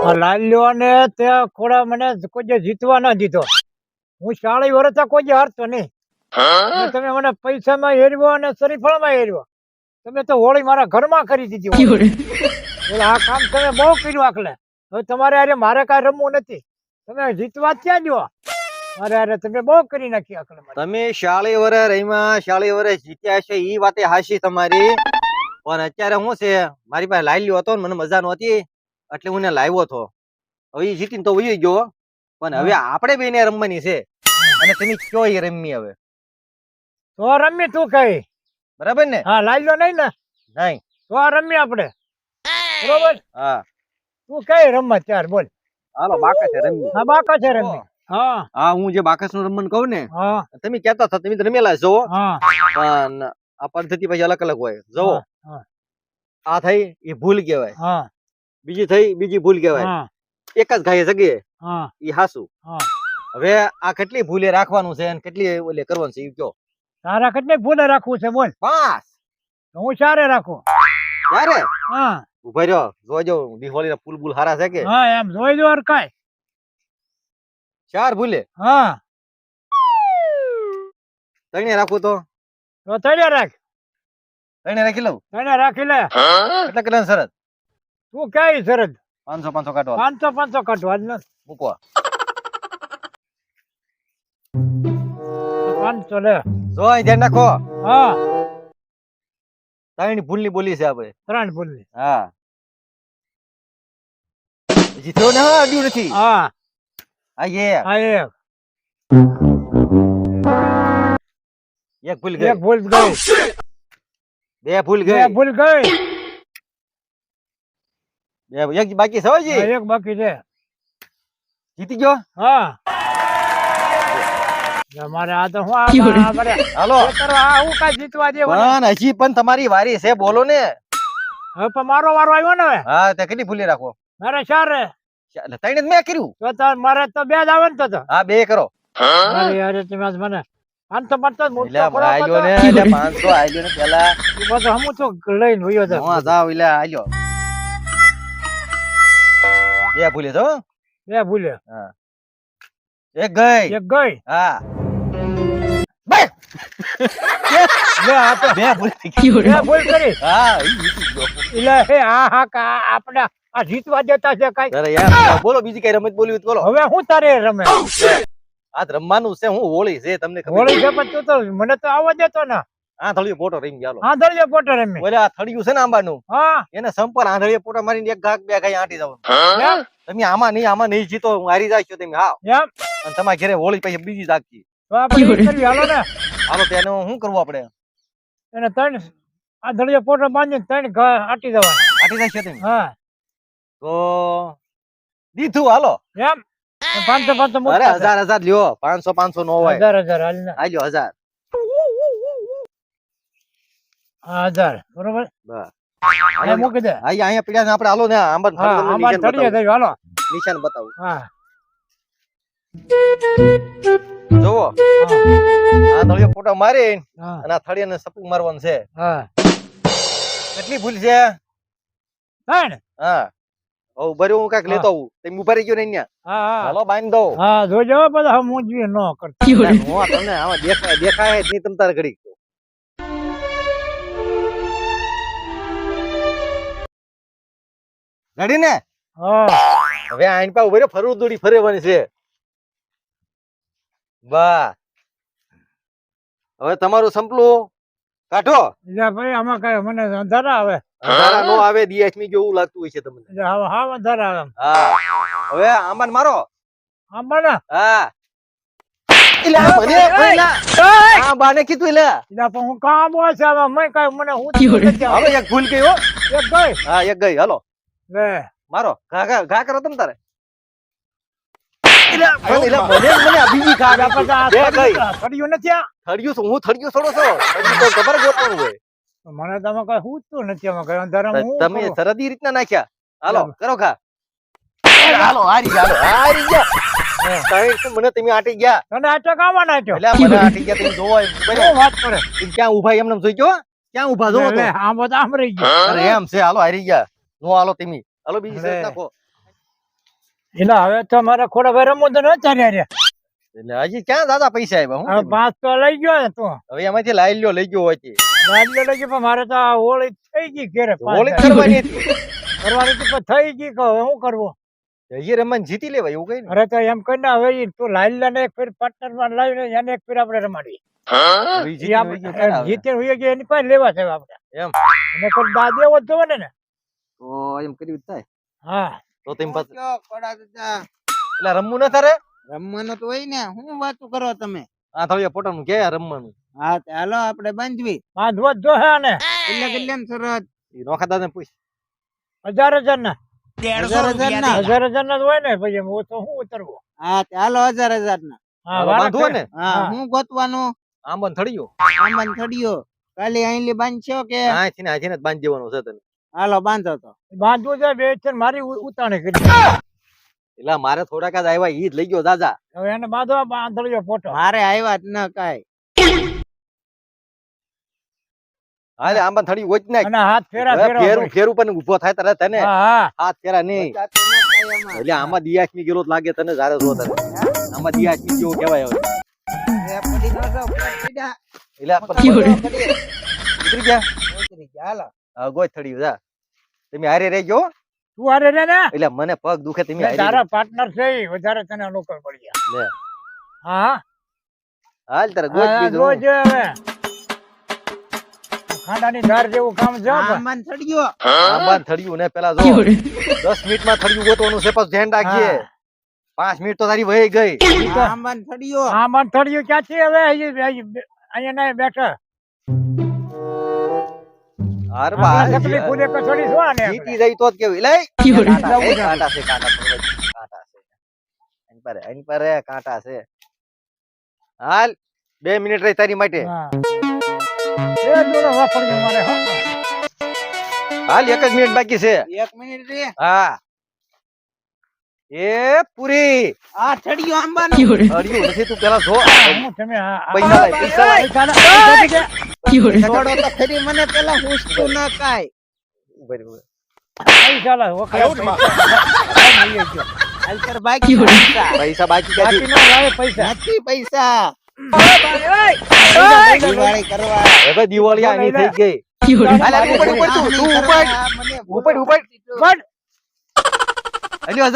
આ લાલ્યો ને તે ખોડા મને કોઈ જે જીતવા ના દીધો. હું 40 વર્ષ કોઈ જે હારતો નહીં. અને તમે મને પૈસામાં હેરવો અને શરીફળમાં હેરવો. તમે તો હોળી મારા ઘરમાં કરી દીધી હોળી. એટલે આ કામ તમે બહુ કર્યું આખલે. હવે તમારે અરે મારે કાંઈ રમવું નથી. તમે જીતવા જ ક્યાં જો? મારે અરે તમે બહુ કરી નાખી આખલે મારી. તમે 40 વર્ષ રહીમાં 40 વર્ષ જીત્યા છે ઈ વાતે હાશી તમારી, પણ અત્યારે શું છે મારી પાસે લાલ્યો હતો ને મને મજા નહોતી એટલે હું એને લાવ્યો હતો. હવે ઈ જીતીને તો વહી ગયો, પણ હવે આપણે બેને રમવાની છે અને તમે કયો એ રમી હવે. તો રમી તું કઈ બરાબર ને? હા લાલ્યો નહીં ને? નહીં. તો આ રમી આપણે બરોબર. હા તું કઈ રમત ત્યાર બોલ. હાલો બાકસ છે રમી. હા બાકા છે રમી. હા હા હું જે બાકસ નું રમવાનું કહું ને હા તમે કહેતા હતા તમે તો રમેલા છો, હા પણ આ પદ્ધતિ પછી અલગ અલગ હોય. જો હા આ થઈ એ ભૂલ કહેવાય, હા બીજી થઈ બીજી ભૂલ કહેવાય. હા એક જ ઘાયે જગે હા ઈ હાસુ. હા. હવે આ કેટલી ભૂલે રાખવાનું છે અને કેટલી ઓલે કરવાનું છે ઈ કયો. તારા કેટલી ભૂલે રાખવું છે બોલ. 5. તો હું ચારે રાખું. ક્યારે હા ઉભા રહ્યો જોજો દિવાળી ના ફૂલ બુલ હારા છે કે. હા એમ જોઈ દો કાંઈ. 4 ભૂલે હા 3 રાખું તો તો તને રાખ. 3 રાખી લઉં. તને રાખી લે. એટલે કેટલા શરત? તું કઈ શરત? 500 500 કાઢવા 500 500 કાઢવા જ નથી. મૂકવા. 500 લે. જો અહીં ધ્યાન રાખો, હા 3 ભૂલ ની બોલી છે આપણે. 3 ભૂલી. હા હજી થયો ને? હા અડ્યું નથી. હા આ એક હા એક ભૂલ એક ગઈ, ભૂલ ગઈ. 2 ભૂલ બે ગઈ, ભૂલ ગઈ. એક બાકી છે. હા, હજી એક બાકી છે. જીતી ગયો. હા મારે આ તો હું મારે હાલો હું કાંઈ જીતવા દેવો નહીં. પણ હજી પણ તમારી વારી છે, બોલો ને. હવે પણ મારો વારો આવ્યો ને હવે. હા તે કેટલી ભૂલી રાખો? મારે 4 એટલે 3 જ મેં કર્યું. તો મારે તો 2 જ આવે ને તો. હા 2 કરો. અરે અરે તમે આજ મને 500 500 મૂળ એટલે તો કરો આલ્યો ને બધો. એટલે 500 આલ્યો ને પેલા બધો હમું તો લઈને વયો જાઉં. હા જાવ એટલે આલ્યો. 2 ભૂલી છો. 2 ભૂલે. હા એક ગઈ. એક ગઈ. હા લે આ તો 2 ભૂલી. 2 ભૂલ કરી. હા ઈ જીતી ગયો. એટલે હે આપણે આ જીતવા દેતા છે કાઈ. અરે યાર બોલો બીજી કઈ રમત બોલવી તો બોલો. હવે હું તારે રમે આજ રમવાનું છે. હું હોળી છે તમને ખબર હોળી છે પણ તું તો મને તો આવવા દેતો ને. આંધળીયો પોટો રમી ગયા. આંધળીયો પોટો રમે. બોલે આ થળિયું છે ને આંબાનું, હા એને સંપલ આંધળીયો પોટો મારીને એક ઘાક 2 ઘાઈ આંટી જવાનું. એમ તમે આમાં નહીં જીતો હું હારી જાય છો તમે. હા એમ અને તમારા ઘરે હોળી પછી બીજી જાગતી. તો આપણે ઈ કરવી હાલો ને. હાલો તેનું શું કરવું આપણે? એને 3 આંધળીયો પોટો બાંધીને 3 ઘા આટી દેવાના. આટી જાય છો તમે હા તો દીધું. હાલો એમ 500 500 મૂળ. અરે 1000 લ્યો. 500 500 નો હોય. 1000 હાલ ને. આલ્યો 1000. હા 1000 બરોબર. બસ એ મૂકી દે. અહીંયા પીડ્યા છે આપણે. હાલો ને આંબા હા આમાં તળિયે થયું હાલો. નિશાન બતાવું. હા જોવો હા આ થળિયો પોટો મારી હા અને આ થળિયાને સપુ મારવાનું છે. હા કેટલી ભૂલ છે? ત્રણ. હા ઉભા રહ્યો હું કાંઈક લેતો આવું. તમે ઉભા રહી ગયો ને અહીંયા. હા હા હાલો બાંધ દો. હા જોજો બધા મૂંઝવી ન કરતા. હું તમને આમાં દેખાય જ નહીં. તમ તારે ઘડી ઘડી ને હા હવે આઈન પા ઉભા રહ્યો. ફરવું દોડી ફરેવાની છે. વાહ હવે તમારું સંપલું કાઢો. એટલે ભાઈ આમાં કઈ મને અંધારા આવે. અંધારા નો આવે. દિયાસમી જેવું લાગતું હોય છે તમને. એટલે હા અંધારા આવે. હા હવે આમાં મારો. આમાં ને હા એટલે આ મને પેલા આ બાને કીધું એટલે એટલે પણ હું કામ હોય છે આમાં મેં કઈ મને હું નથી આવડતું. હવે એક ભૂલ ગઈ હો. એક ગઈ. હા એક ગઈ. હાલો લે મારો ઘા કરો તમ તારે. મને આ બીજી ઘા એટલે પછી આ બે ગઈ. થળિયું નથી આ. થળિયું છું હું. થળિયું છોડો છો હજી તો ખબર ગોતવાનું હોય. મને તમે કઈ પૂછતું નથી આમાં કઈ અંધારામાં હું તમે કરું? સરદી રીતના નાખ્યા. હાલો કરો ઘા. હાલો હારી ગયા. મને તમે આટી ગયા. તને અટક આવવાના આટો. એટલે મને આટી ગયા. તમે જોવો એમ શું વાત કરે? ક્યાં ઉભા એમને જોઈ ગયો. ક્યાં ઉભા જોવો તો. લે, આમ બધા આમ રહી ગયા. અરે એમ છે. હાલો હારી ગયા. નો હાલો તમે હાલો બીજી અરે. શરત નાખો. એટલે હવે તો મારે ખોડા ભાઈ રમવું તો ન ચાલ્યા રે એટલે હજી ક્યાં દાદા પૈસા આવ્યા હવે હું 5 તો લઈ ગયો ને તું હવે એમાંથી લાઈ લ્યો લઈ ગયો હોય છે. રાજ્ય લઈ ગયો પણ મારે તો આ હોળી થઈ ગઈ ઘેરે હોળી 5,000. કરવાની હતી. કરવાની તો પણ થઈ ગઈ કહો હવે શું કરવું હજી રમવાની જીતી લેવાય એવું કઈ અરે તો એમ કરીને હવે તું લાઈલા ને એક ફેર પાર્ટનર માં લાવીને એને એક ફેર આપણે રમાડી નહીં. જીતે હોય ગયા એની પાસે લેવા છે આપણે એમ એને કોઈ દા દેવો જ જોવે ને તો એમ કર્યું થાય હા તો તેમ પાછું કયો કોડા દાદા એટલે રમવું ન તારે રમવાનું તો હોય ને શું વાતું કરો તમે આ થયું પોતાનું કે રમવાનું હા તે હાલો આપણે બાંધવી બાંધવો જ જોહે ને કેટલા કેટલા શરત ઈ નોખા દાદા પૂછ 1000 ના 1000 ના 1000 ના જ હોય ને પછી હું તો શું ઉતરવું હા તે હાલો 1000 ના હા હાલો વારા બાંધવો ને હા હા. હું ગોતવાનું આંબન થળિયો આંબન થડિયો કાલે અહીંલી બાંધશો કે આથી ને આથી ને જ બાંધી દેવાનું છે તને હાલો બાંધો તો બાંધવું છે બે છે ને મારી ઉતાણી કરી એટલે મારે થોડાક જ આવ્યા ઈ જ લઈ ગયો દાદા હવે એને બાંધવા બાંધળ્યો ફોટો મારે આવ્યા જ ન કાઈ હાલે આંબન થળિયું ગોચ નાખ અને હાથ ફેરા હવે ફેરવા ફેરું ફેરું પણ ઊભો થાય તારે તને હા હા હાથ ફેરા નહીં જાતું ન કાંઈ એમાં. એટલે આમાં દિયાસમી ગેલો જ લાગે તને જારે જો તને આમાં દિયાસમી જેવો કહેવાય હવે એ પડી ન જાવ, પડી જા. એટલે ઉતરી ગયા ઉતરી જા, હાલો. હા ગોચ થળિયું જા તમે હારે રહી ગયો તું હારે રે ને એટલે મને પગ દુખે તમે હારે તારા પાર્ટનર છે ઈ વધારે તને અનુકૂળ પડી ગયા લે હા હાલ તારે ગોચ હા, બીજું જોજે હવે ખાંડાની ધાર જેવું કામ છે હો ભાઈ. આંબન થડિયો આંબાન થળિયું ને પેલા જો 10 મિનિટમાં થળિયું ગોતવાનું છે પાછું ધ્યાન રાખજે હા. 5 મિનિટ તો તારી વહી ગઈ આંબન થડિયો આ મન થડિયું ક્યાંથી હવે અહીંયા નહીં બેઠા હાર આપણે બા ચકલી કૂદે કચોડી જોવા ને આપણે. જીતી જાય તો જ કેવું લે કાંટા છે કાંટા છે કાંટા છે એની પર કાંટા છે હાલ 2 મિનિટ રહી તારી માટે હા. એ જોડે વાપરજો મારે હો. હાલ 1 જ મિનિટ બાકી છે 1 મિનિટ રે હા એ પૂરી આ થડિયો આંબાનો અડિયું નથી તું પેલા જો હું તમે પૈસા લાય, પૈસા લાય. થોડો તો ખરી મને પેલા હુસતું ન કાઈ પૈસા લાવ, વખત પૈસા. હાલ કર બાકી પૈસા. પૈસા બાકી બાકી ક્યાંથી? નો લાવે પૈસા. નથી પૈસા પૈસા. દિવાળી કરવા હવે દિવાળી આની થઈ ગઈ હાલ, હાલ, ઉપર, ઉપર, તું ઉપર. મને ઉપર, ઉપર. પણ હજી 1000